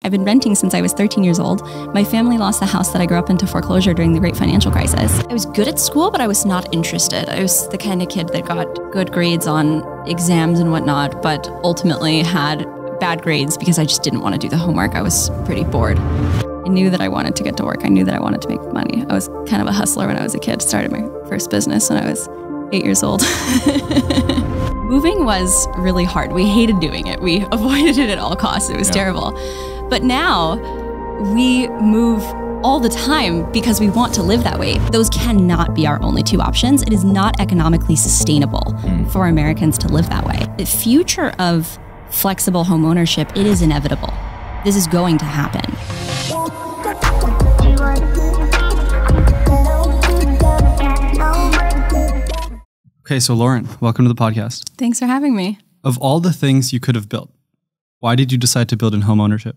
I've been renting since I was 13 years old. My family lost the house that I grew up in to foreclosure during the great financial crisis. I was good at school, but I was not interested. I was the kind of kid that got good grades on exams and whatnot, but ultimately had bad grades because I just didn't want to do the homework. I was pretty bored. I knew that I wanted to get to work. I knew that I wanted to make money. I was kind of a hustler when I was a kid. Started my first business when I was 8 years old. Moving was really hard. We hated doing it. We avoided it at all costs. It was terrible. But now we move all the time because we want to live that way. Those cannot be our only two options. It is not economically sustainable for Americans to live that way. The future of flexible home ownership, it is inevitable. This is going to happen. Okay, so Lauren, welcome to the podcast. Thanks for having me. Of all the things you could have built, why did you decide to build in home ownership?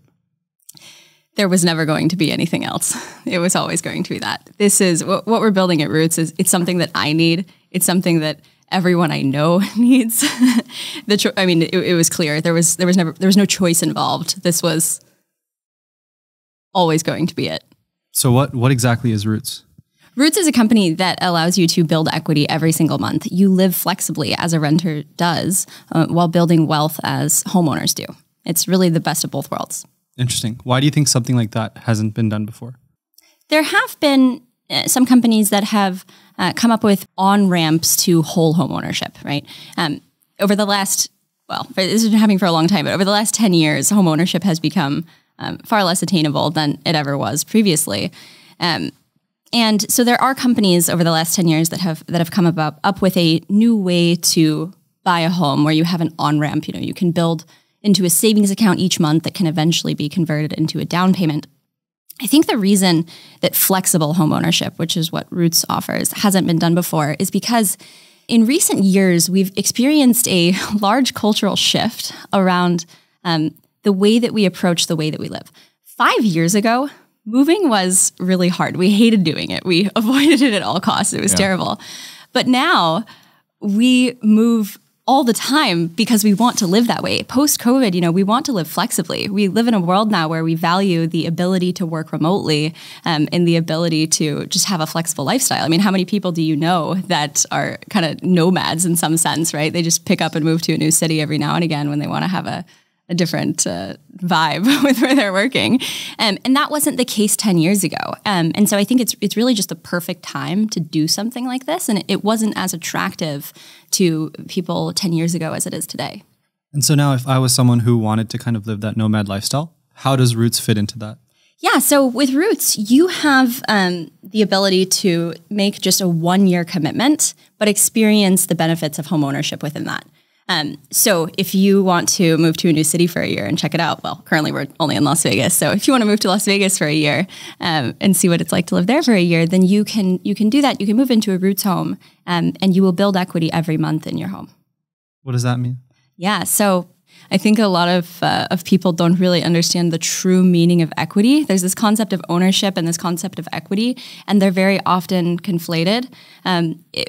There was never going to be anything else. It was always going to be that. This is what we're building at Roots is it's something that I need. It's something that everyone I know needs. It was clear. There was no choice involved. This was always going to be it. So what exactly is Roots? Roots is a company that allows you to build equity every single month. You live flexibly as a renter does while building wealth as homeowners do. It's really the best of both worlds. Interesting. Why do you think something like that hasn't been done before? There have been some companies that have come up with on-ramps to whole home ownership, right? Over the last, this has been happening for a long time, but over the last 10 years, home ownership has become far less attainable than it ever was previously. And so there are companies over the last 10 years that have come up with a new way to buy a home where you have an on-ramp. You know, you can build into a savings account each month that can eventually be converted into a down payment. I think the reason that flexible home ownership, which is what Roots offers, hasn't been done before is because in recent years, we've experienced a large cultural shift around the way that we approach the way that we live. 5 years ago, moving was really hard. We hated doing it. We avoided it at all costs. It was terrible. But now we move all the time because we want to live that way. Post-COVID, we want to live flexibly. We live in a world now where we value the ability to work remotely and the ability to just have a flexible lifestyle. I mean, how many people do you know that are kind of nomads in some sense, right? They just pick up and move to a new city every now and again when they want to have a different vibe with where they're working. And that wasn't the case 10 years ago. And so I think it's really just the perfect time to do something like this. And it wasn't as attractive to people 10 years ago as it is today. And so now if I was someone who wanted to kind of live that nomad lifestyle, how does Roots fit into that? Yeah, so with Roots, you have the ability to make just a 1-year commitment, but experience the benefits of home ownership within that. So if you want to move to a new city for a year and check it out, well, currently we're only in Las Vegas. So if you want to move to Las Vegas for a year and see what it's like to live there for a year, then you can do that. You can move into a Roots home and you will build equity every month in your home. What does that mean? Yeah, so I think a lot of people don't really understand the true meaning of equity. There's this concept of ownership and this concept of equity, and they're very often conflated.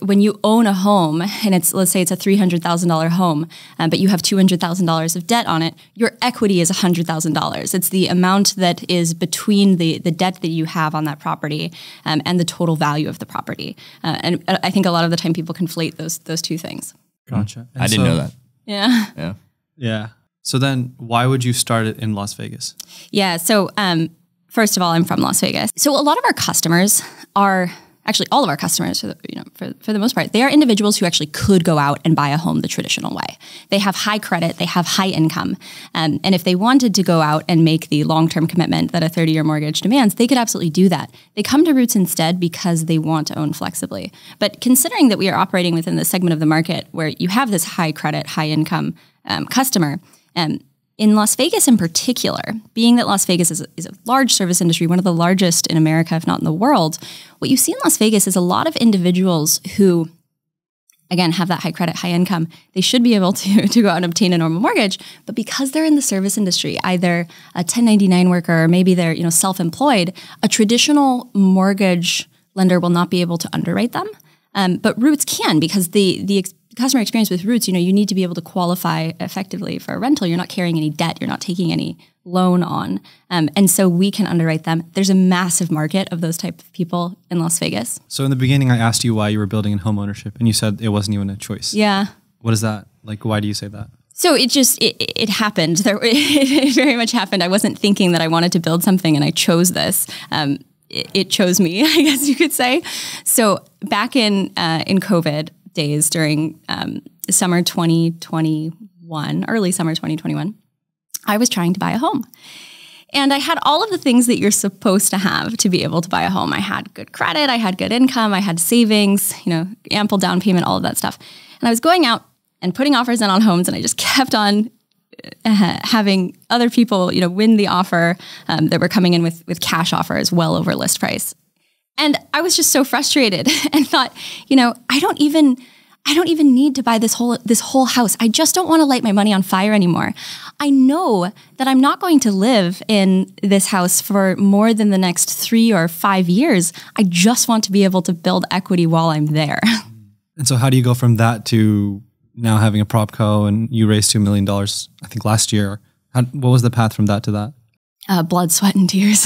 When you own a home, and let's say it's a $300,000 home, but you have $200,000 of debt on it, your equity is $100,000. It's the amount that is between the debt that you have on that property and the total value of the property. And I think a lot of the time people conflate those two things. Gotcha. I didn't know that. Yeah. Yeah. So then why would you start it in Las Vegas? Yeah. So first of all, I'm from Las Vegas. So a lot of our customers are actually all of our customers, for the most part, they are individuals who actually could go out and buy a home the traditional way. They have high credit, they have high income. And if they wanted to go out and make the long-term commitment that a 30-year mortgage demands, they could absolutely do that. They come to Roots instead because they want to own flexibly. But considering that we are operating within the segment of the market where you have this high credit, high income customer, in Las Vegas in particular, being that Las Vegas is a large service industry, one of the largest in America, if not in the world, what you see in Las Vegas is a lot of individuals who, again, have that high credit, high income. They should be able to go out and obtain a normal mortgage, but because they're in the service industry, either a 1099 worker or maybe they're self-employed, a traditional mortgage lender will not be able to underwrite them. But Roots can, because the customer experience with Roots, you need to be able to qualify effectively for a rental. You're not carrying any debt. You're not taking any loan on. And so we can underwrite them. There's a massive market of those type of people in Las Vegas. So in the beginning, I asked you why you were building in home ownership, and you said it wasn't even a choice. Yeah. What is that? Like, why do you say that? So it happened. It very much happened. I wasn't thinking that I wanted to build something and I chose this. It chose me, I guess you could say. So back in COVID days during summer 2021, early summer 2021, I was trying to buy a home. And I had all of the things that you're supposed to have to be able to buy a home. I had good credit, I had good income, I had savings, ample down payment, all of that stuff. And I was going out and putting offers in on homes, and I just kept on having other people, win the offer that were coming in with cash offers well over list price. And I was just so frustrated and thought, I don't even need to buy this whole house. I just don't want to light my money on fire anymore. I know that I'm not going to live in this house for more than the next 3 or 5 years. I just want to be able to build equity while I'm there. And so how do you go from that to now having a prop co, and you raised $2 million, I think last year? What was the path from that to that? Blood, sweat, and tears.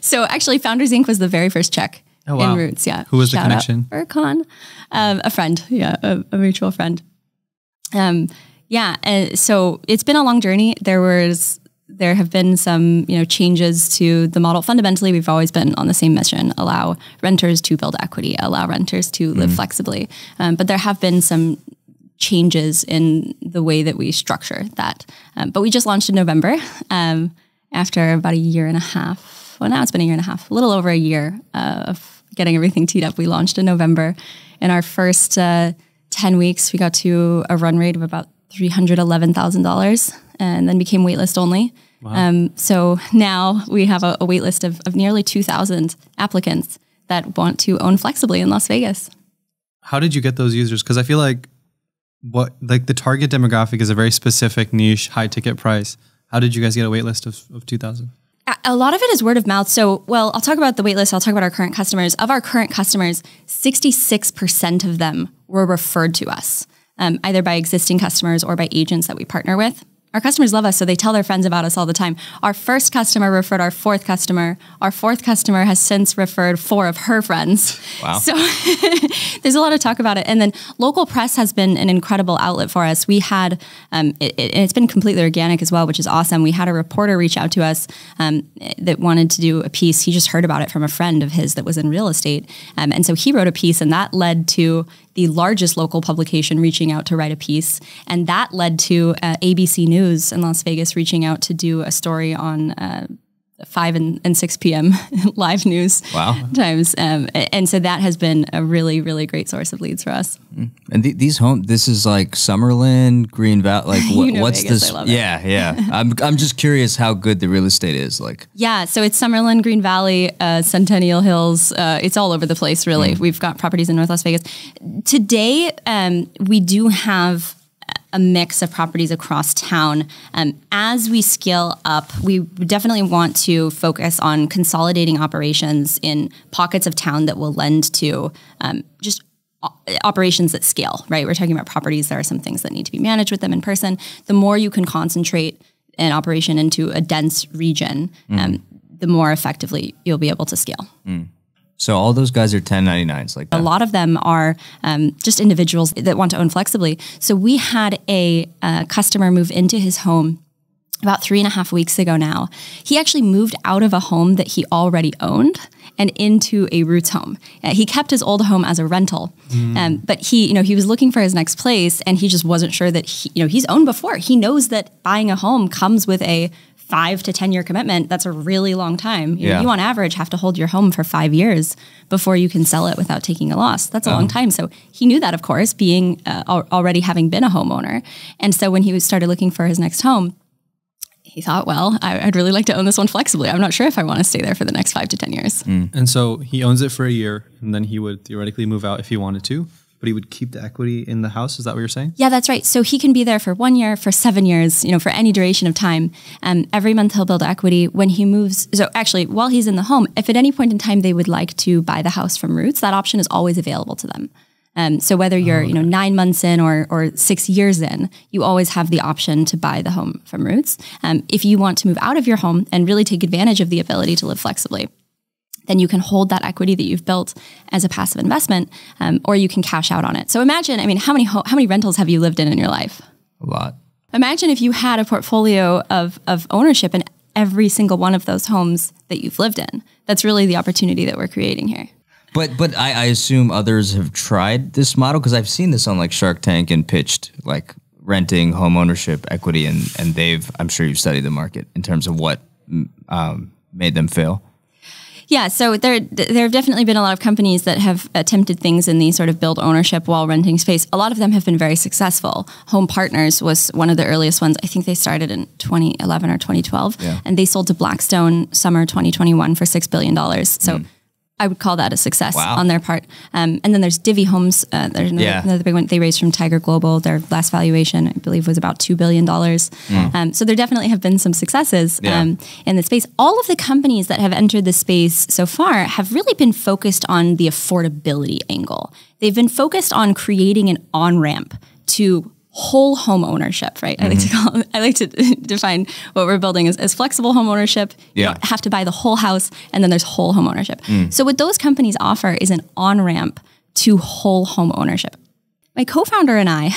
So actually Founders Inc. was the very first check. Oh, wow. In Roots, yeah. Who was the Shout connection? Out Erkan, a friend, a mutual friend. So it's been a long journey. There have been some, changes to the model. Fundamentally, we've always been on the same mission: allow renters to build equity, allow renters to live flexibly. But there have been some changes in the way that we structure that. But we just launched in November after about a year and a half. Well, now it's been a year and a half, a little over a year of getting everything teed up. We launched in November. In our first 10 weeks, we got to a run rate of about $311,000 and then became waitlist only. Wow. So now we have a waitlist of nearly 2,000 applicants that want to own flexibly in Las Vegas. How did you get those users? Because I feel like the target demographic is a very specific niche, high ticket price. How did you guys get a waitlist of 2,000? A lot of it is word of mouth. So, I'll talk about the waitlist. I'll talk about our current customers. Of our current customers, 66% of them were referred to us, either by existing customers or by agents that we partner with. Our customers love us, so they tell their friends about us all the time. Our first customer referred our fourth customer. Our fourth customer has since referred 4 of her friends. Wow. So there's a lot of talk about it. And then local press has been an incredible outlet for us. We had, it's been completely organic as well, which is awesome. We had a reporter reach out to us that wanted to do a piece. He just heard about it from a friend of his that was in real estate. And so he wrote a piece, and that led to the largest local publication reaching out to write a piece. And that led to ABC News in Las Vegas reaching out to do a story on 5 and 6 p.m. live news times. And so that has been a really, really great source of leads for us. And these homes, this is like Summerlin, Green Valley, like what's Vegas, this? I love yeah. I'm just curious how good the real estate is. Like, yeah, so it's Summerlin, Green Valley, Centennial Hills. It's all over the place, really. We've got properties in North Las Vegas. Today, we do have a mix of properties across town. As we scale up, we definitely want to focus on consolidating operations in pockets of town that will lend to just operations at scale, right? We're talking about properties. There are some things that need to be managed with them in person. The more you can concentrate an operation into a dense region, the more effectively you'll be able to scale. So all those guys are 1099s like that? A lot of them are just individuals that want to own flexibly. So we had a customer move into his home about 3.5 weeks ago now. He actually moved out of a home that he already owned and into a Roots home. He kept his old home as a rental, but he was looking for his next place, and he just wasn't sure that he's owned before. He knows that buying a home comes with a 5 to 10 year commitment. That's a really long time. You on average have to hold your home for 5 years before you can sell it without taking a loss. That's a long time. So he knew that, of course, being already having been a homeowner. And so when he started looking for his next home, he thought, well, I'd really like to own this one flexibly. I'm not sure if I want to stay there for the next 5 to 10 years. And so he owns it for a year, and then he would theoretically move out if he wanted to, but he would keep the equity in the house. Is that what you're saying? Yeah, that's right. So he can be there for 1 year, for 7 years, for any duration of time. Every month he'll build equity. When he moves, so actually while he's in the home, if at any point in time they would like to buy the house from Roots, that option is always available to them. So whether you're 9 months in or 6 years in, you always have the option to buy the home from Roots. If you want to move out of your home and really take advantage of the ability to live flexibly, then you can hold that equity that you've built as a passive investment, or you can cash out on it. So imagine, how many rentals have you lived in your life? A lot. Imagine if you had a portfolio of ownership in every single one of those homes that you've lived in. That's really the opportunity that we're creating here. But I assume others have tried this model, because I've seen this on like Shark Tank and pitched like renting home ownership equity, and I'm sure you've studied the market in terms of what made them fail. Yeah, so there have definitely been a lot of companies that have attempted things in the sort of build ownership while renting space. A lot of them have been very successful. Home Partners was one of the earliest ones. I think they started in 2011 or 2012, and they sold to Blackstone summer 2021 for $6 billion. So I would call that a success on their part. And then there's Divvy Homes. There's another big one. They raised from Tiger Global. Their last valuation, I believe, was about $2 billion. So there definitely have been some successes in the space. All of the companies that have entered the space so far have really been focused on the affordability angle. They've been focused on creating an on-ramp to whole home ownership, right? I like to define what we're building as flexible home ownership. You don't have to buy the whole house, and then there's whole home ownership. So what those companies offer is an on-ramp to whole home ownership. My co-founder and I,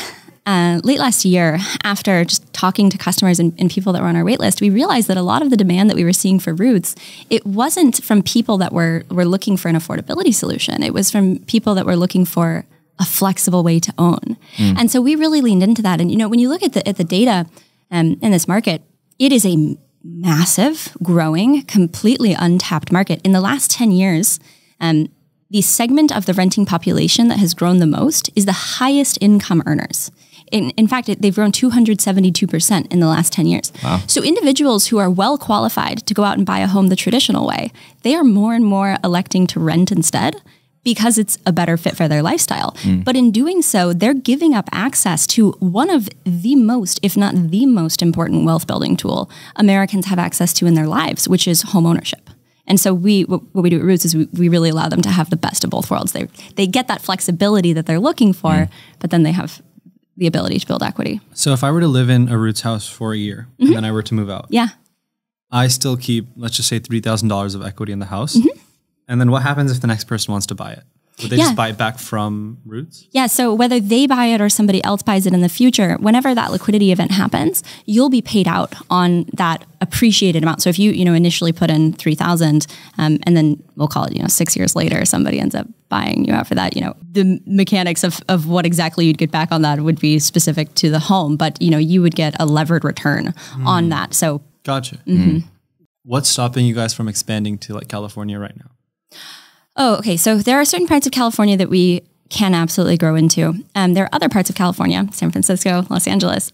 late last year, after just talking to customers and people that were on our wait list, we realized that a lot of the demand that we were seeing for Roots, it wasn't from people that were looking for an affordability solution. It was from people that were looking for a flexible way to own. And so we really leaned into that. And, when you look at the data in this market, it is a massive, growing, completely untapped market. In the last 10 years, the segment of the renting population that has grown the most is the highest income earners. In fact, they've grown 272% in the last 10 years. Wow. So individuals who are well qualified to go out and buy a home the traditional way, they are more and more electing to rent instead, because it's a better fit for their lifestyle. But in doing so, they're giving up access to one of the most, if not the most important wealth building tool Americans have access to in their lives, which is home ownership. And so what we do at Roots is we really allow them to have the best of both worlds. They get that flexibility that they're looking for, but then they have the ability to build equity. So if I were to live in a Roots house for a year and then I were to move out, I still keep, let's just say $3,000 of equity in the house. And then what happens if the next person wants to buy it? Would they just buy it back from Roots? Yeah, so whether they buy it or somebody else buys it in the future, whenever that liquidity event happens, you'll be paid out on that appreciated amount. So if you initially put in $3,000, and then we'll call it 6 years later, somebody ends up buying you out for that, the mechanics of what exactly you'd get back on that would be specific to the home, but you would get a levered return on that. So gotcha. What's stopping you guys from expanding to like California right now? Oh, okay. So there are certain parts of California that we can absolutely grow into. There are other parts of California, San Francisco, Los Angeles,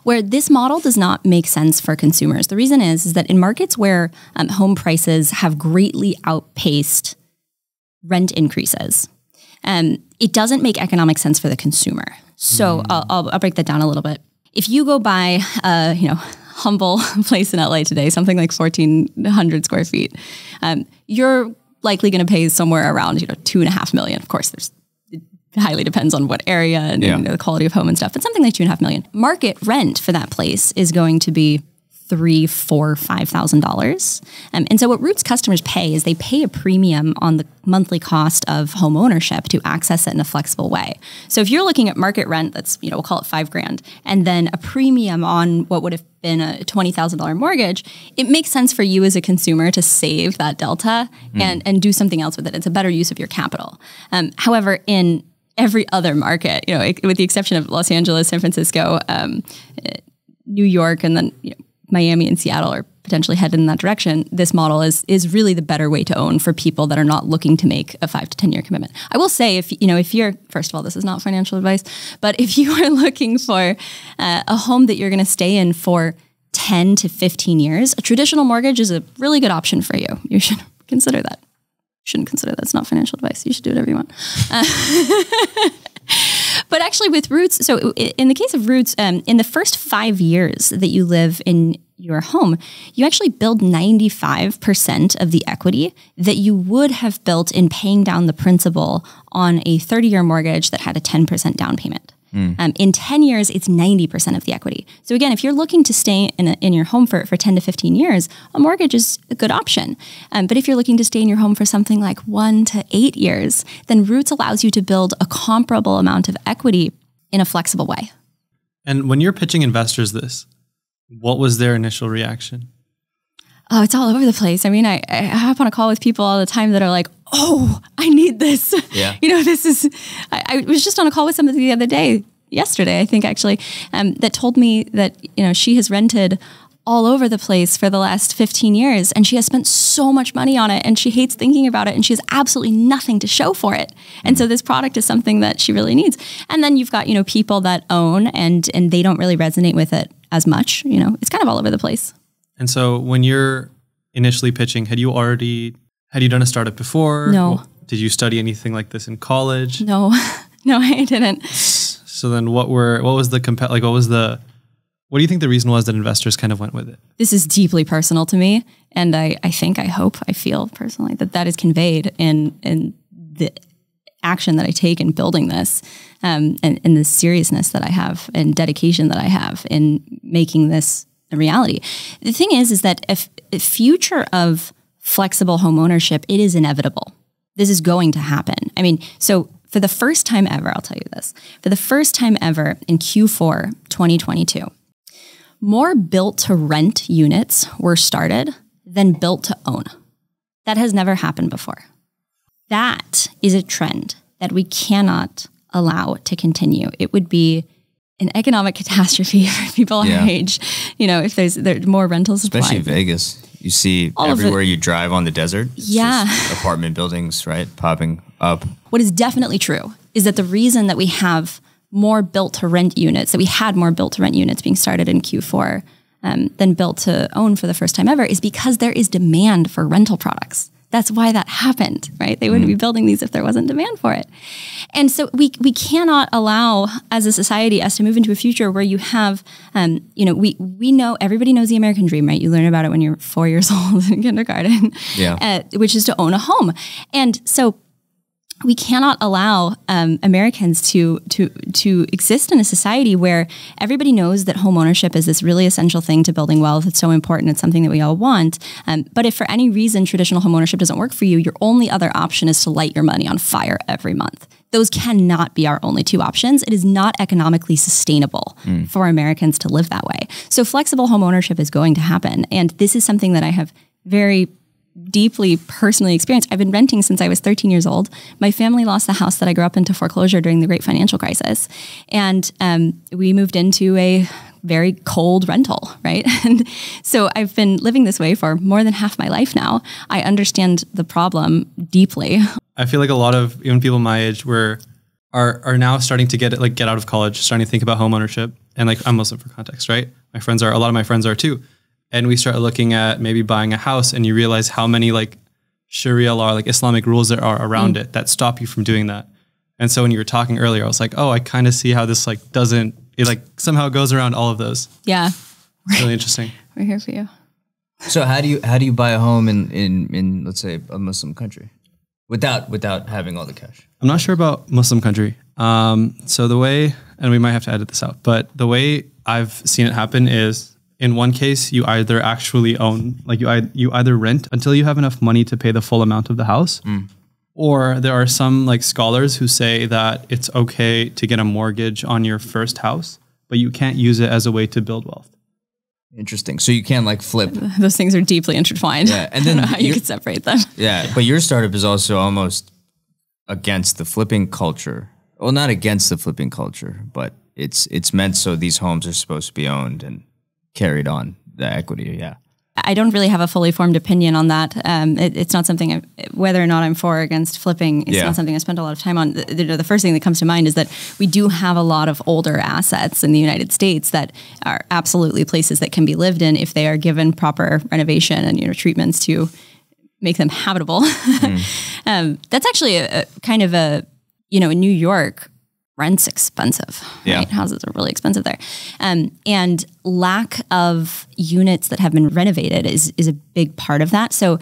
where this model does not make sense for consumers. The reason is that in markets where home prices have greatly outpaced rent increases, it doesn't make economic sense for the consumer. So I'll break that down a little bit. If you go buy humble place in LA today, something like 1,400 square feet, you're likely going to pay somewhere around, $2.5 million. Of course, it highly depends on what area and the quality of home and stuff, but something like $2.5 million. Market rent for that place is going to be $3,000, $4,000, $5,000. And so what Roots customers pay is they pay a premium on the monthly cost of home ownership to access it in a flexible way. So if you're looking at market rent, that's, we'll call it $5,000, and then a premium on what would have been a $20,000 mortgage, it makes sense for you as a consumer to save that delta and do something else with it. It's a better use of your capital. However, in every other market, with the exception of Los Angeles, San Francisco, New York, and then Miami and Seattle are potentially headed in that direction, this model is really the better way to own for people that are not looking to make a 5 to 10 year commitment. I will say, if you're, first of all, this is not financial advice, but if you are looking for a home that you're going to stay in for 10 to 15 years, a traditional mortgage is a really good option for you. You should consider that. You shouldn't consider that. It's not financial advice. You should do whatever you want. But actually with Roots, so in the case of Roots, in the first 5 years that you live in your home, you actually build 95% of the equity that you would have built in paying down the principal on a 30-year mortgage that had a 10% down payment. In 10 years, it's 90% of the equity. So again, if you're looking to stay in your home for 10 to 15 years, a mortgage is a good option. But if you're looking to stay in your home for something like 1 to 8 years, then Roots allows you to build a comparable amount of equity in a flexible way. And when you're pitching investors this, what was their initial reaction? Oh, it's all over the place. I mean, I hop on a call with people all the time that are like, oh, I need this. Yeah. This is, I was just on a call with somebody the other day, yesterday, I think actually, that told me that, she has rented all over the place for the last 15 years and she has spent so much money on it and she hates thinking about it and she has absolutely nothing to show for it. And so this product is something that she really needs. And then you've got, people that own and they don't really resonate with it as much. It's kind of all over the place. And so when you're initially pitching, had you done a startup before? No. Did you study anything like this in college? No, I didn't. So then what do you think the reason was that investors kind of went with it? This is deeply personal to me. And I feel personally that is conveyed in the action that I take in building this, and the seriousness that I have and dedication that I have in making this a reality. The thing is that if a future of flexible home ownership, it is inevitable. This is going to happen. I mean, so for the first time ever, I'll tell you this, for the first time ever in Q4 2022, more built to rent units were started than built to own. That has never happened before. That is a trend that we cannot allow to continue. It would be an economic catastrophe for people our age, if there's more rental supply. Especially Vegas. You see everywhere you drive on the desert. It's just apartment buildings, right? Popping up. What is definitely true is that the reason that we have more built to rent units, that we had more built to rent units being started in Q4 than built to own for the first time ever is because there is demand for rental products. That's why that happened, right? They wouldn't be building these if there wasn't demand for it. And so we cannot allow, as a society, us to move into a future where you have, we know, everybody knows the American dream, right? You learn about it when you're 4 years old in kindergarten, which is to own a home. And so we cannot allow Americans to exist in a society where everybody knows that home ownership is this really essential thing to building wealth. It's so important. It's something that we all want. But if for any reason traditional home ownership doesn't work for you, your only other option is to light your money on fire every month. Those cannot be our only two options. It is not economically sustainable for Americans to live that way. So flexible home ownership is going to happen. And this is something that I have very deeply personally experienced. I've been renting since I was 13 years old. My family lost the house that I grew up into foreclosure during the great financial crisis. And we moved into a very cold rental, right? And so I've been living this way for more than half my life now. I understand the problem deeply. I feel like a lot of even people my age are now starting to get out of college, starting to think about home ownership. And I'm Muslim for context, right? A lot of my friends are too. And we start looking at maybe buying a house and you realize how many Sharia law, Islamic rules there are around it that stop you from doing that. And so when you were talking earlier, I was like, oh, I kind of see how this somehow goes around all of those. Yeah. It's really interesting. We're here for you. So how do you buy a home in let's say a Muslim country without having all the cash? I'm not sure about Muslim country. So the way, and we might have to edit this out, but the way I've seen it happen is, in one case, you either actually own, you either rent until you have enough money to pay the full amount of the house, or there are some scholars who say that it's okay to get a mortgage on your first house, but you can't use it as a way to build wealth. Interesting. So you can't flip. Those things are deeply intertwined. Yeah, and then I don't know how you could separate them. Yeah, but your startup is also almost against the flipping culture. Well, not against the flipping culture, but it's meant so these homes are supposed to be owned and carried on the equity. Yeah. I don't really have a fully formed opinion on that. It's not something, whether or not I'm for or against flipping, it's not something I spent a lot of time on. The first thing that comes to mind is that we do have a lot of older assets in the United States that are absolutely places that can be lived in if they are given proper renovation and treatments to make them habitable. That's actually a kind of in New York, rent's expensive, right? Houses are really expensive there. And lack of units that have been renovated is a big part of that. So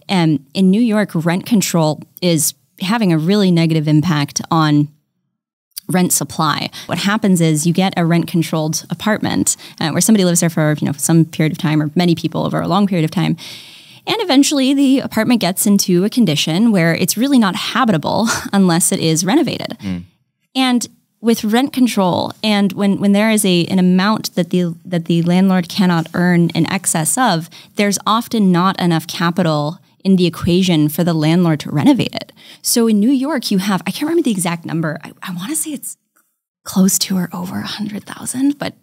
in New York, rent control is having a really negative impact on rent supply. What happens is you get a rent-controlled apartment where somebody lives there for some period of time, or many people over a long period of time. And eventually the apartment gets into a condition where it's really not habitable unless it is renovated. And with rent control, and when there is an amount that the landlord cannot earn in excess of, there's often not enough capital in the equation for the landlord to renovate it. So in New York, you have, I can't remember the exact number. I want to say it's close to or over 100,000, but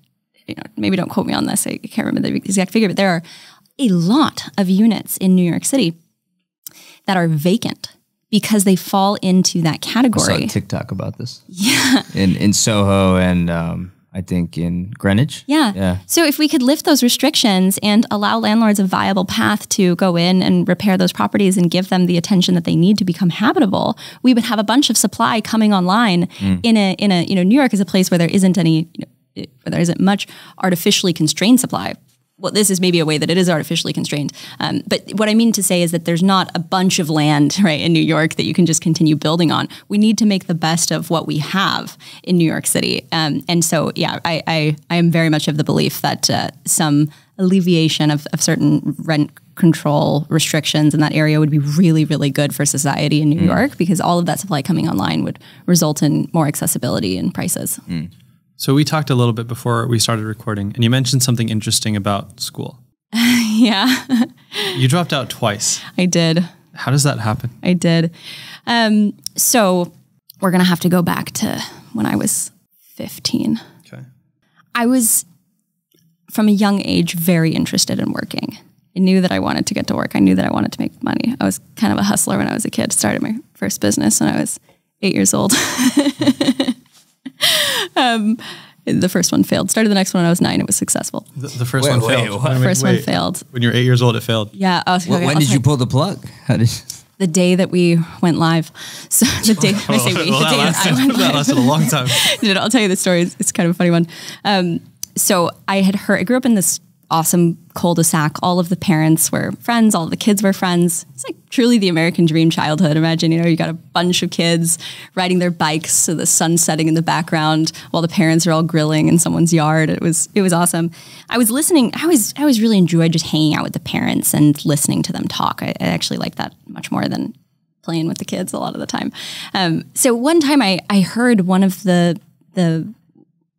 maybe don't quote me on this. I can't remember the exact figure, but there are a lot of units in New York City that are vacant because they fall into that category. I saw a TikTok about this. Yeah. In Soho and I think in Greenwich. Yeah. So if we could lift those restrictions and allow landlords a viable path to go in and repair those properties and give them the attention that they need to become habitable, we would have a bunch of supply coming online in a New York is a place where there isn't any, where there isn't much artificially constrained supply. Well, this is maybe a way that it is artificially constrained. But what I mean to say is that there's not a bunch of land, right, in New York that you can just continue building on. We need to make the best of what we have in New York City. And so, yeah, I am very much of the belief that some alleviation of certain rent control restrictions in that area would be really, really good for society in New York, because all of that supply coming online would result in more accessibility and prices. So we talked a little bit before we started recording, and you mentioned something interesting about school. Yeah. You dropped out twice. I did. How does that happen? I did. So we're going to have to go back to when I was 15. Okay. I was, from a young age, very interested in working. I knew that I wanted to get to work. I knew that I wanted to make money. I was kind of a hustler when I was a kid. Started my first business when I was 8 years old. The first one failed. Started the next one when I was 9. It was successful. The first one failed. The first one failed. When you're 8 years old, it failed. Yeah. When did you pull the plug? How did the day that we went live. So the day, when I say we, the day that I went live. That lasted a long time. I'll tell you the story. It's kind of a funny one. So I grew up in this awesome cul-de-sac. All of the parents were friends. All of the kids were friends. It's like truly the American dream childhood. Imagine, you got a bunch of kids riding their bikes, so the sun setting in the background while the parents are all grilling in someone's yard. It was awesome. I was listening. I always really enjoyed just hanging out with the parents and listening to them talk. I actually like that much more than playing with the kids a lot of the time. So one time I heard one of the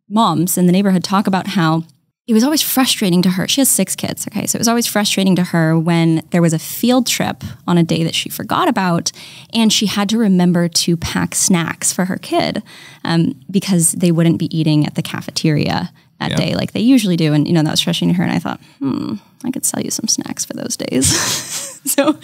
moms in the neighborhood talk about how it was always frustrating to her. She has 6 kids, okay? So it was always frustrating to her when there was a field trip on a day that she forgot about, and she had to remember to pack snacks for her kid because they wouldn't be eating at the cafeteria that day like they usually do. And, that was frustrating to her. And I thought, I could sell you some snacks for those days. So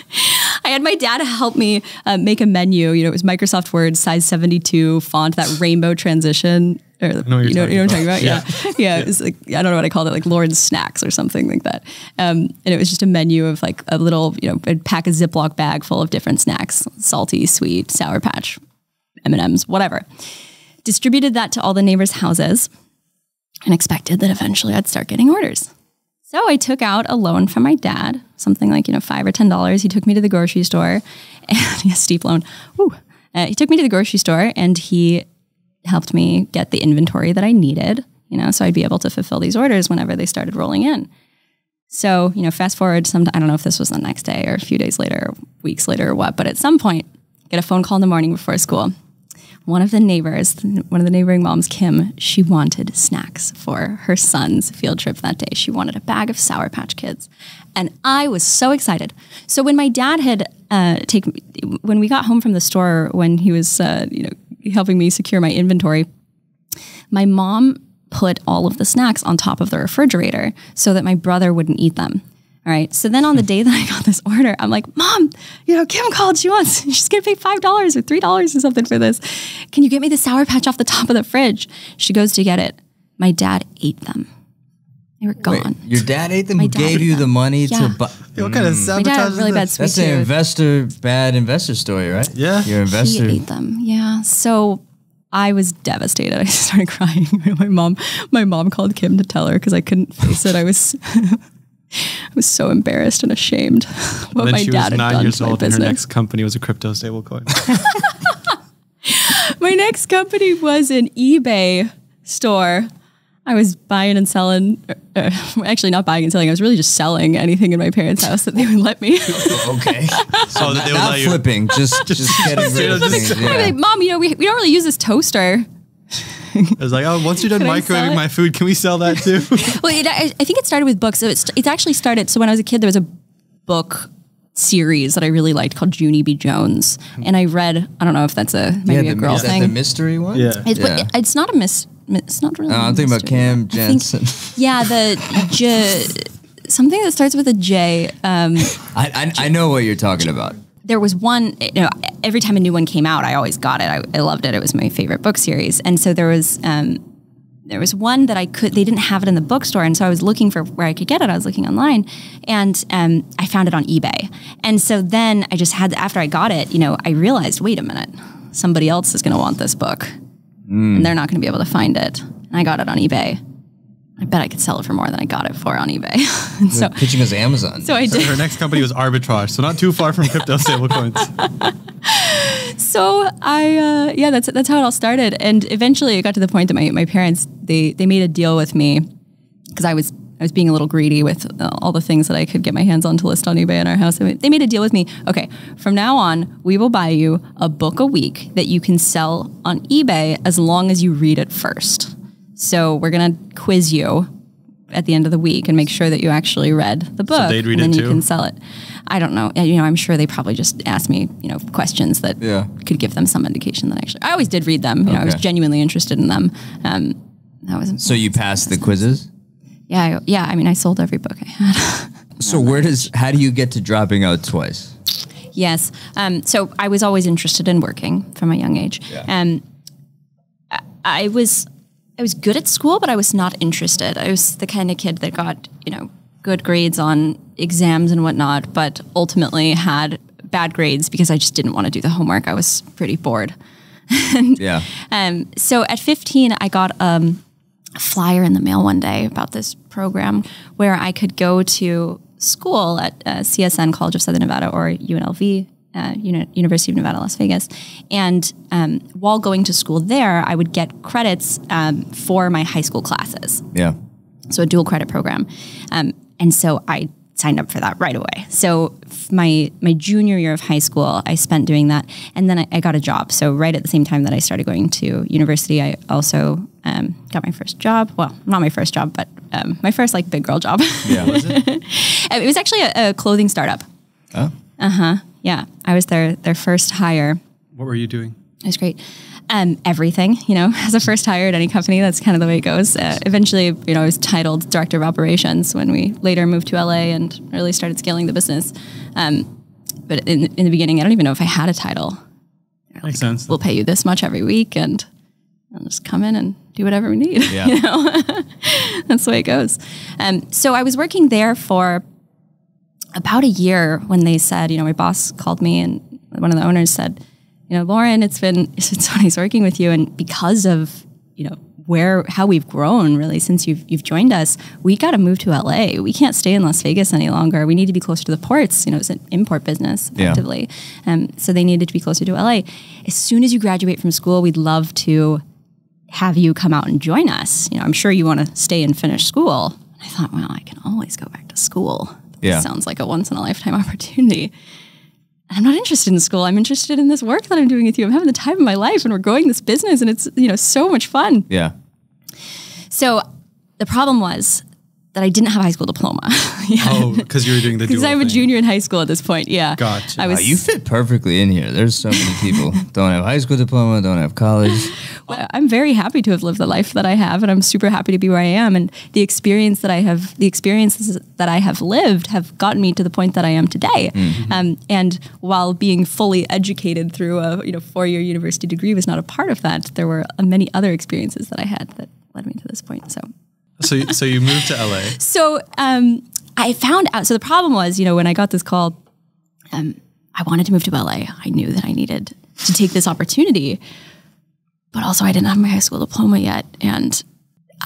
I had my dad help me make a menu. It was Microsoft Word, size 72, font, that rainbow transition. Or, you know what I'm talking about? Yeah. It was like, I don't know what I called it, like Lauren's Snacks or something like that. And it was just a menu of like a little, I'd pack a Ziploc bag full of different snacks, salty, sweet, Sour Patch, M&Ms, whatever. Distributed that to all the neighbors' houses and expected that eventually I'd start getting orders. So I took out a loan from my dad, something like, $5 or $10. He took me to the grocery store, and a steep loan. He took me to the grocery store, and he helped me get the inventory that I needed, so I'd be able to fulfill these orders whenever they started rolling in. So, fast forward I don't know if this was the next day or a few days later, or weeks later or what, but at some point, get a phone call in the morning before school. One of the neighboring moms, Kim, she wanted snacks for her son's field trip that day. She wanted a bag of Sour Patch Kids. And I was so excited. So when my dad had when we got home from the store, when he was, helping me secure my inventory, my mom put all of the snacks on top of the refrigerator so that my brother wouldn't eat them. All right. So then on the day that I got this order, I'm like, Mom, Kim called. She's going to pay $5 or $3 or something for this. Can you get me the Sour Patch off the top of the fridge? She goes to get it. My dad ate them. They were gone. Wait, your dad ate them? Who gave you the money to buy? What kind of sabotage? My dad had really bad sweet tooth. That's an bad investor story, right? Yeah. Your investor. He ate them. Yeah. So I was devastated. I started crying. My mom called Kim to tell her because I couldn't face it. I was so embarrassed and ashamed. What my dad had done. She was 9 years old, and her next company was a crypto stablecoin. My next company was an eBay store. I was buying and selling, actually not buying and selling. I was really just selling anything in my parents' house that they would let me. Okay. So that they would not let flipping, just getting rid of things. Yeah. Like, Mom, we don't really use this toaster. I was like, oh, once you're done microwaving my food, can we sell that too? Well, I think it started with books. So it's actually started. So when I was a kid, there was a book series that I really liked called Junie B. Jones, and I read. I don't know if that's maybe a girl thing. The mystery one. Yeah, it's not a It's not really. I'm thinking about Cam Jansen. Something that starts with a J. I know what you're talking about. There was one, every time a new one came out, I always got it. I loved it. It was my favorite book series. And so there was one that they didn't have it in the bookstore. And so I was looking for where I could get it. I was looking online, and I found it on eBay. And so then I just after I got it, I realized, wait a minute, somebody else is going to want this book. And they're not going to be able to find it. And I got it on eBay. I bet I could sell it for more than I got it for on eBay. So pitching as Amazon. So I did. Her next company was Arbitrage, so not too far from crypto stablecoins. So that's how it all started. And eventually it got to the point that my parents, they made a deal with me because I was being a little greedy with all the things that I could get my hands on to list on eBay in our house. They made a deal with me. Okay, from now on, we will buy you a book a week that you can sell on eBay as long as you read it first. So we're going to quiz you at the end of the week and make sure that you actually read the book. So they'd read and then it too? You can sell it. I don't know. I'm sure they probably just asked me, questions that could give them some indication that I always did read them. I was genuinely interested in them. So you passed the quizzes? Yeah. I sold every book I had. So how do you get to dropping out twice? Yes. So I was always interested in working from a young age. Yeah. I was good at school, but I was not interested. I was the kind of kid that got, good grades on exams and whatnot, but ultimately had bad grades because I just didn't want to do the homework. I was pretty bored. So at 15, I got a flyer in the mail one day about this program where I could go to school at CSN, College of Southern Nevada, or UNLV, University of Nevada, Las Vegas. And while going to school there, I would get credits for my high school classes. Yeah. So a dual credit program. And so I signed up for that right away. So my junior year of high school, I spent doing that. And then I got a job. So right at the same time that I started going to university, I also got my first job. Well, not my first job, but my first big girl job. Yeah, was it? It was actually a clothing startup. Oh. Uh-huh. Yeah. I was their first hire. What were you doing? It was great. Everything, as a first hire at any company, that's kind of the way it goes. Eventually, I was titled Director of Operations when we later moved to LA and really started scaling the business. But in the beginning, I don't even know if I had a title. Makes sense. We'll pay you this much every week and I'll just come in and do whatever we need. Yeah. That's the way it goes. So I was working there for about a year when they said, my boss called me and one of the owners said, Lauren, it's been so nice working with you. And because of, how we've grown really since you've joined us, we got to move to LA. We can't stay in Las Vegas any longer. We need to be closer to the ports. It's an import business effectively. Yeah. So they needed to be closer to LA. As soon as you graduate from school, we'd love to have you come out and join us. I'm sure you want to stay and finish school. And I thought, well, I can always go back to school. This sounds like a once in a lifetime opportunity. I'm not interested in school. I'm interested in this work that I'm doing with you. I'm having the time of my life and we're growing this business and it's, so much fun. Yeah. So the problem was that I didn't have a high school diploma. Oh, because you were doing the dual Because I'm a thing. junior in high school at this point. Yeah. Gotcha. You fit perfectly in here. There's so many people don't have high school diploma, don't have college. Well, I'm very happy to have lived the life that I have, and I'm super happy to be where I am. And the experiences that I have lived have gotten me to the point that I am today. Mm-hmm. And while being fully educated through a 4-year university degree was not a part of that, there were many other experiences that I had that led me to this point. So you moved to LA. So I found out. So the problem was, when I got this call, I wanted to move to LA. I knew that I needed to take this opportunity. but also I didn't have my high school diploma yet. And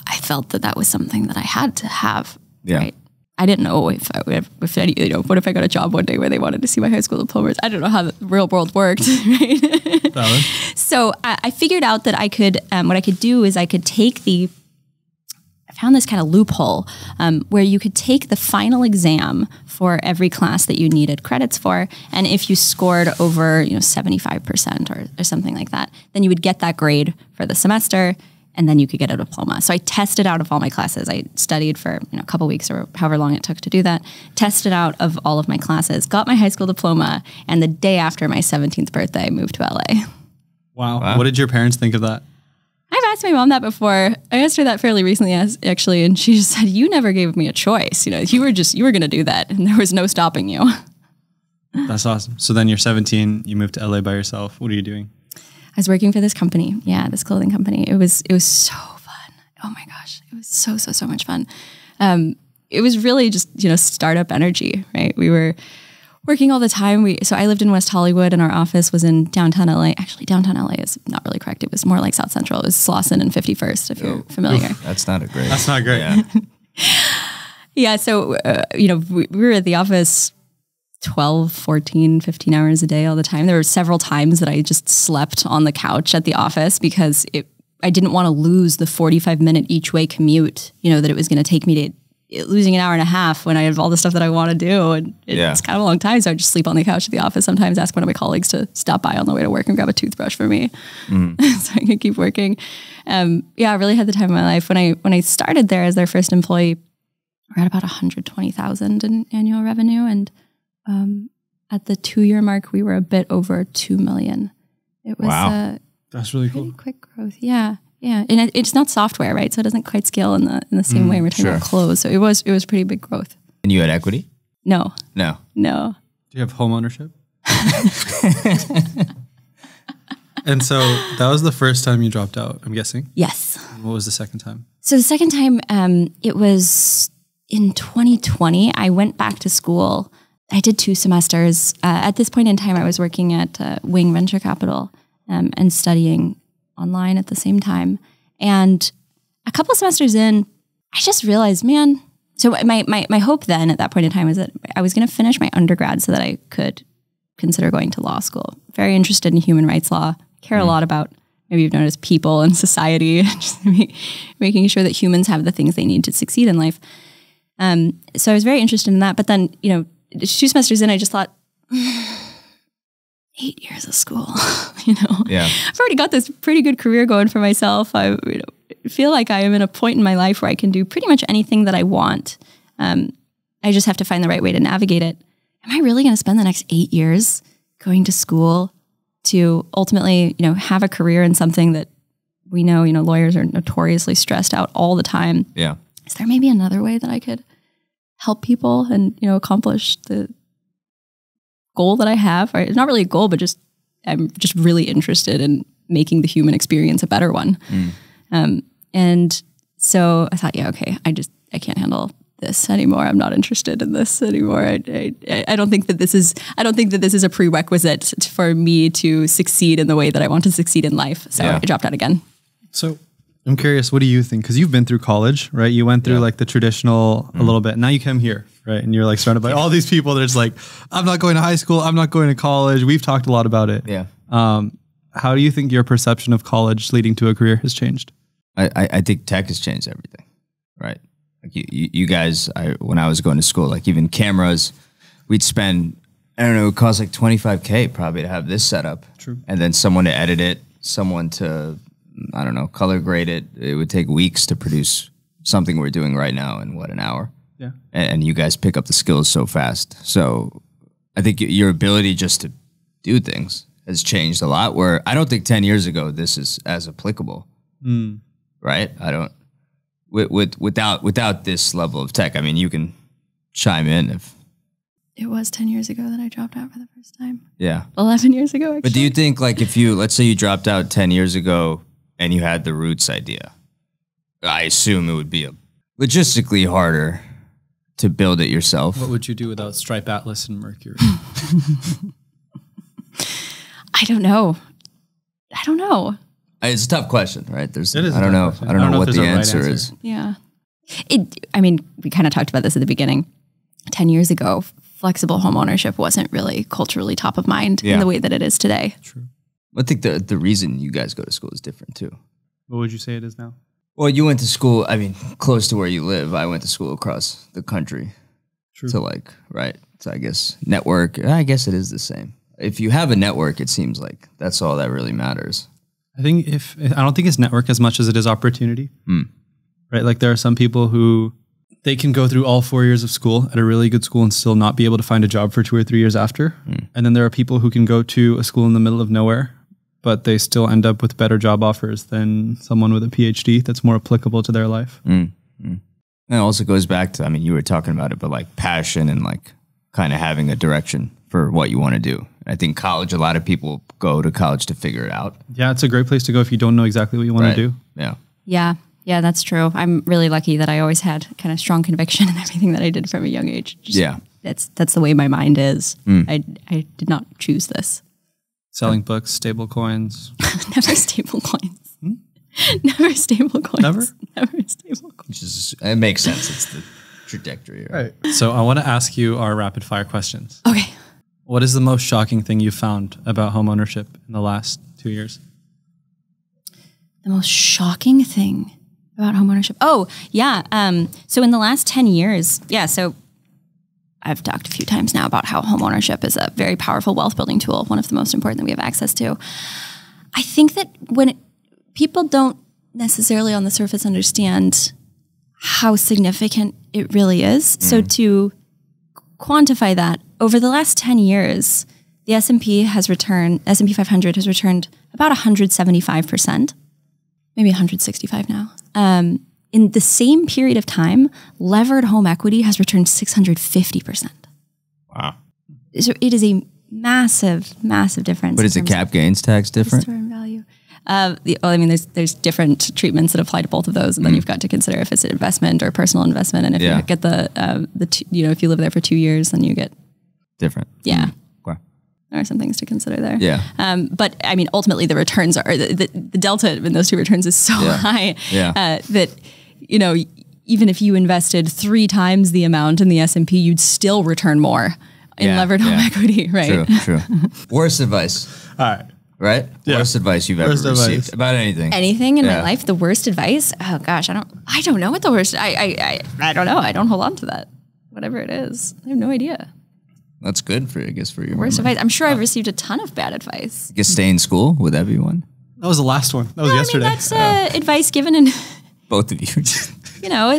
I felt that that was something that I had to have. Yeah. Right. I didn't know if any, what if I got a job one day where they wanted to see my high school diplomas? I don't know how the real world worked, right? So I figured out that I could, what I could do is I could take I found this kind of loophole where you could take the final exam for every class that you needed credits for. And if you scored over, 75% or something like that, then you would get that grade for the semester. And then you could get a diploma. So I tested out of all my classes. I studied for a couple weeks or however long it took to do that, tested out of all of my classes, got my high school diploma, and the day after my 17th birthday, I moved to LA. Wow. What did your parents think of that? I've asked my mom that before. I asked her that fairly recently, actually, and she just said, you never gave me a choice. You were going to do that, and there was no stopping you. That's awesome. So then you're 17, you moved to LA by yourself. What are you doing? I was working for this company. Yeah, this clothing company. It was so fun. Oh my gosh. It was so much fun. It was really just, startup energy, right? We were working all the time. So I lived in West Hollywood and our office was in downtown LA. Actually, downtown LA is not really correct. It was more like South Central. It was Slauson and 51st, if you're familiar. That's not great. Yeah. Yeah. So, we were at the office 12, 14, 15 hours a day all the time. There were several times that I just slept on the couch at the office because I didn't want to lose the 45-minute each way commute, that it was going to take me to losing an hour and a half when I have all the stuff that I want to do. And it's kind of a long time. So I just sleep on the couch at the office. Sometimes ask one of my colleagues to stop by on the way to work and grab a toothbrush for me so I could keep working. I really had the time of my life. When I started there as their first employee, we're at about 120,000 in annual revenue. And at the 2-year mark, we were a bit over 2 million. It was that's really cool. Quick growth. Yeah. And it's not software, right? So it doesn't quite scale in the same way we're talking about clothes. So it was pretty big growth. And you had equity? No. No. No. Do you have home ownership? And so that was the first time you dropped out, I'm guessing? Yes. And what was the second time? So the second time, it was in 2020. I went back to school. I did 2 semesters. At this point in time, I was working at Wing Venture Capital and studying online at the same time. And a couple of semesters in, I just realized, man, so my hope then at that point in time was that I was going to finish my undergrad so that I could consider going to law school. Very interested in human rights law, care a lot about, maybe you've noticed, people and society, just making sure that humans have the things they need to succeed in life. So I was very interested in that. But then, 2 semesters in, I just thought, 8 years of school, Yeah. I've already got this pretty good career going for myself. I feel like I am in a point in my life where I can do pretty much anything that I want. I just have to find the right way to navigate it. Am I really going to spend the next 8 years going to school to ultimately, have a career in something that we know, lawyers are notoriously stressed out all the time. Yeah. Is there maybe another way that I could help people and, accomplish the goal that I have? Right? It's not really a goal, but I'm just really interested in making the human experience a better one. And so I thought, okay, I can't handle this anymore. I'm not interested in this anymore. I don't think that this is a prerequisite for me to succeed in the way that I want to succeed in life. So I dropped out again. So I'm curious, what do you think? Because you've been through college, right? You went through like the traditional a little bit. Now you come here, right? And you're like surrounded by all these people that are just like, I'm not going to high school. I'm not going to college. We've talked a lot about it. Yeah. How do you think your perception of college leading to a career has changed? I think tech has changed everything, right? Like you guys, when I was going to school, like even cameras, we'd spend, I don't know, it cost like $25K probably to have this set up. True. And then someone to edit it, someone to, I don't know, color grade it. It would take weeks to produce something we're doing right now in an hour. Yeah. And you guys pick up the skills so fast. So I think your ability just to do things has changed a lot, where I don't think 10 years ago this is as applicable. Right? I don't, without this level of tech, I mean, you can chime in if. It was 10 years ago that I dropped out for the first time. Yeah. 11 years ago, actually. But do you think, like, let's say you dropped out 10 years ago and you had the Roots idea, I assume it would be logistically harder to build it yourself. What would you do without Stripe Atlas and Mercury? I don't know. It's a tough question, right? It is I don't know. Question. I don't know what if the there's a answer right is. Yeah. I mean, we kind of talked about this at the beginning. 10 years ago, flexible home ownership wasn't really culturally top of mind in the way that it is today. True. I think the reason you guys go to school is different too. What would you say it is now? Well, you went to school, I mean, close to where you live. I went to school across the country. True. So right. So I guess network, I guess it is the same. If you have a network, it seems like that's all that really matters. I don't think it's network as much as it is opportunity. Right? Like there are some people who they can go through all 4 years of school at a really good school and still not be able to find a job for 2 or 3 years after. And then there are people who can go to a school in the middle of nowhere, but they still end up with better job offers than someone with a PhD that's more applicable to their life. And it also goes back to, I mean, you were talking about it, but like passion and like kind of having a direction for what you want to do. I think college, a lot of people go to college to figure it out. Yeah, it's a great place to go if you don't know exactly what you want to do. Yeah. Yeah, that's true. I'm really lucky that I always had kind of strong conviction in everything that I did from a young age. That's the way my mind is. I did not choose this. Selling books, stable coins. Never stable coins. Never stable coins. Never stable coins. It makes sense. It's the trajectory. Right. So I want to ask you our rapid fire questions. Okay. What is the most shocking thing you found about home ownership in the last 2 years? The most shocking thing about homeownership. Oh, yeah. So in the last 10 years, so I've talked a few times now about how homeownership is a very powerful wealth building tool, one of the most important that we have access to. I think that people don't necessarily on the surface understand how significant it really is. So to quantify that, over the last 10 years, the S&P 500 has returned about 175%, maybe 165 now. In the same period of time, levered home equity has returned 650%. Wow. So it is a massive, massive difference. But is the cap gains tax different? Store and value. There's different treatments that apply to both of those, and then you've got to consider if it's an investment or personal investment, and if you get if you live there for 2 years, then you get different. Yeah. Okay. There are some things to consider there. Yeah. But I mean, ultimately, the returns are the delta in those two returns is so high that even if you invested 3 times the amount in the S&P, you'd still return more in levered home equity, right? True. Worst advice. All right. Right? Yeah. Worst advice you've ever received about anything. Anything in my life, the worst advice? Oh gosh, I don't know what the worst. I don't know. I don't hold on to that. Whatever it is, I have no idea. That's good for you, I guess, for your worst advice. I'm sure I've received a ton of bad advice. I guess stay in school. Would that be one? That was the last one. That was yesterday. I mean, that's advice given in both of you.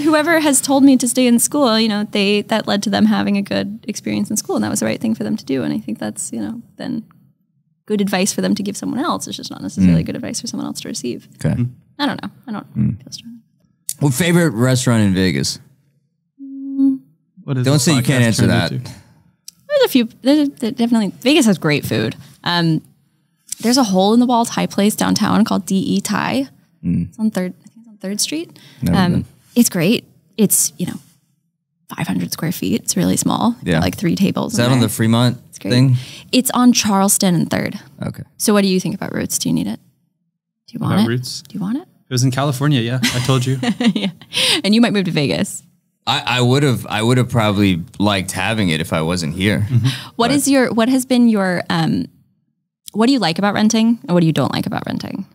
Whoever has told me to stay in school, that led to them having a good experience in school, and that was the right thing for them to do. And I think that's, then good advice for them to give someone else. It's just not necessarily good advice for someone else to receive. Okay. I don't know. I don't feel strong. What favorite restaurant in Vegas? Don't say you can't answer that. There's a few. There's definitely. Vegas has great food. There's a hole in the wall Thai place downtown called DE Thai. It's on 3rd Street. It's great. It's 500 square feet. It's really small. Yeah. Like 3 tables. Is that on the Fremont thing? It's on Charleston and 3rd. Okay. So what do you think about Roots? Do you need it? Do you want it? Roots? Do you want it? It was in California. Yeah, I told you. Yeah. And you might move to Vegas. I would have probably liked having it if I wasn't here. Mm-hmm. What do you like about renting and what do you don't like about renting?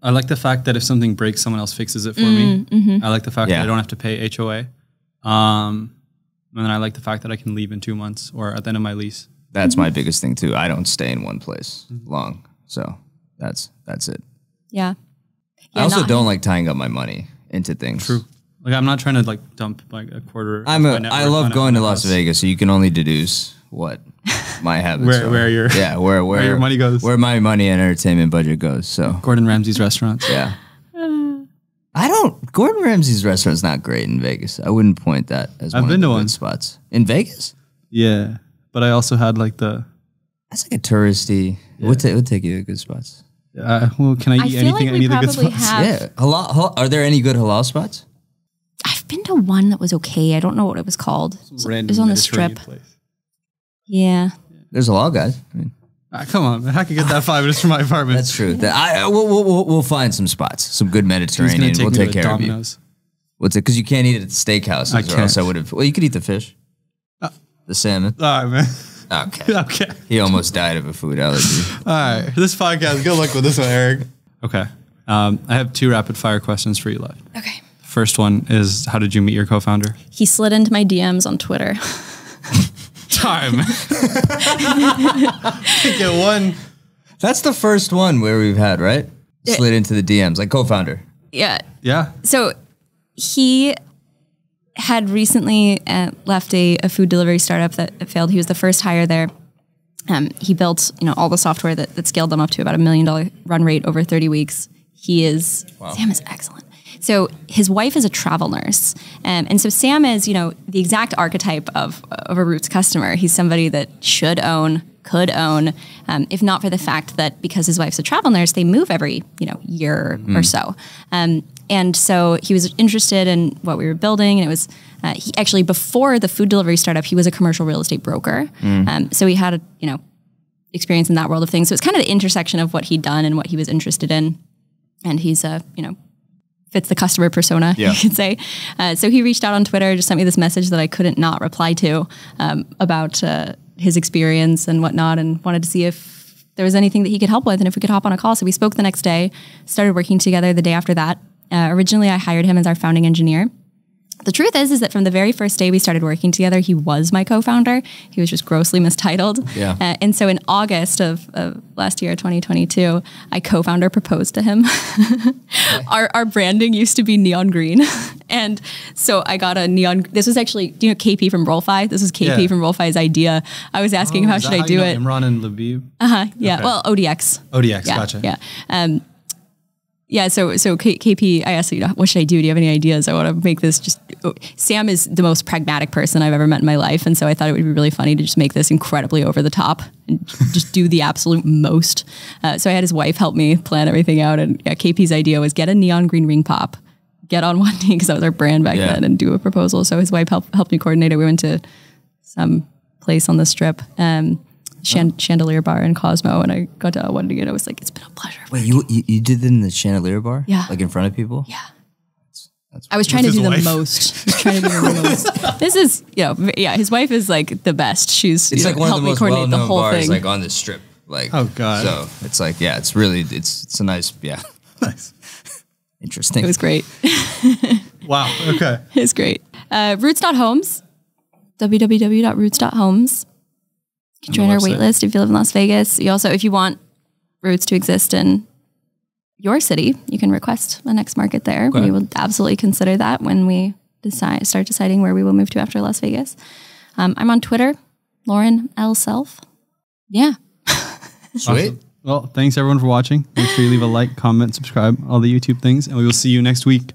I like the fact that if something breaks, someone else fixes it for me. Mm-hmm. I like the fact that I don't have to pay HOA. And then I like the fact that I can leave in 2 months or at the end of my lease. That's my biggest thing too. I don't stay in one place long. So that's it. Yeah. I also don't like tying up my money into things. True. Like I'm not trying to dump a quarter. I love going to Las Vegas, so you can only deduce what my habits are. Where your money goes. Where my money and entertainment budget goes. So Gordon Ramsay's restaurants. Yeah. Gordon Ramsay's restaurant's not great in Vegas. I wouldn't point that as one of the good spots. In Vegas? Yeah. But I also had that's like a touristy. Yeah. What would take you to good spots? Well, can I eat anything at any of the good spots? Yeah. Halal, are there any good halal spots? I've been to one that was okay. I don't know what it was called. It was on the Strip. Place. Yeah. There's halal guys. I mean, Come on, man. I could get that 5 minutes from my apartment. That's true. We'll find some spots, some good Mediterranean. We'll take care of you. What's it? Because you can't eat it at the steakhouse. I can't. Else I would have. Well, you could eat the fish, the salmon. All right, man. Okay. Okay. He almost died of a food allergy. All right. This podcast. Good luck with this one, Eric. Okay. I have 2 rapid fire questions for you left. Okay. First one is, how did you meet your co-founder? He slid into my DMs on Twitter. Time. Get one. That's the first one where we've had, right? Slid into the DMs, like co-founder. Yeah. Yeah. So he had recently left a food delivery startup that failed. He was the first hire there. He built, all the software that scaled them up to about $1 million run rate over 30 weeks. Sam is excellent. So his wife is a travel nurse. And so Sam is, the exact archetype of a Roots customer. He's somebody that should own, could own, if not for the fact that because his wife's a travel nurse, they move every, year or so. And so he was interested in what we were building. And it was, he actually, before the food delivery startup, he was a commercial real estate broker. So he had, experience in that world of things. So it's kind of the intersection of what he'd done and what he was interested in. And he's fits the customer persona, you could say. So he reached out on Twitter, just sent me this message that I couldn't not reply to about his experience and whatnot, and wanted to see if there was anything that he could help with and if we could hop on a call. So we spoke the next day, started working together the day after that. Originally, I hired him as our founding engineer. The truth is that from the very first day we started working together, he was my co-founder. He was just grossly mistitled. Yeah. And so in August of last year, 2022, I co-founder proposed to him. Our branding used to be neon green. And so I got a neon, this was actually, do you know KP from Rollfi? This was KP from Rollfi's idea. I was asking him, how should I do it? Imran and Labib? Yeah. Okay. Well, ODX. ODX, gotcha. Yeah. Yeah, so KP, I asked, what should I do? Do you have any ideas? I want to make this just... Sam is the most pragmatic person I've ever met in my life, and so I thought it would be really funny to just make this incredibly over the top and just do the absolute most. So I had his wife help me plan everything out, and KP's idea was get a neon green ring pop, get on one knee, because that was our brand back then, and do a proposal. So his wife helped me coordinate it. We went to some place on the Strip, Chandelier Bar in Cosmo, and I got to one again. I was like, it's been a pleasure. Wait, you did it in the Chandelier Bar? Yeah. Like in front of people? Yeah. I was trying to do the most. This is, his wife is like the best. She's it's like one of the most well-known bars, thing. like on the Strip. Like, oh God. So it's like, it's really, it's a nice, nice, It interesting. was great. Wow. Okay. It's great. Roots.homes, www.roots.homes. You can join our waitlist if you live in Las Vegas. You also, if you want Roots to exist in your city, you can request the next market there. Okay. We will absolutely consider that when we start deciding where we will move to after Las Vegas. I'm on Twitter, Lauren L. Self. Yeah. Sweet. Awesome. Well, thanks everyone for watching. Make sure you leave a like, comment, subscribe, all the YouTube things, and we will see you next week.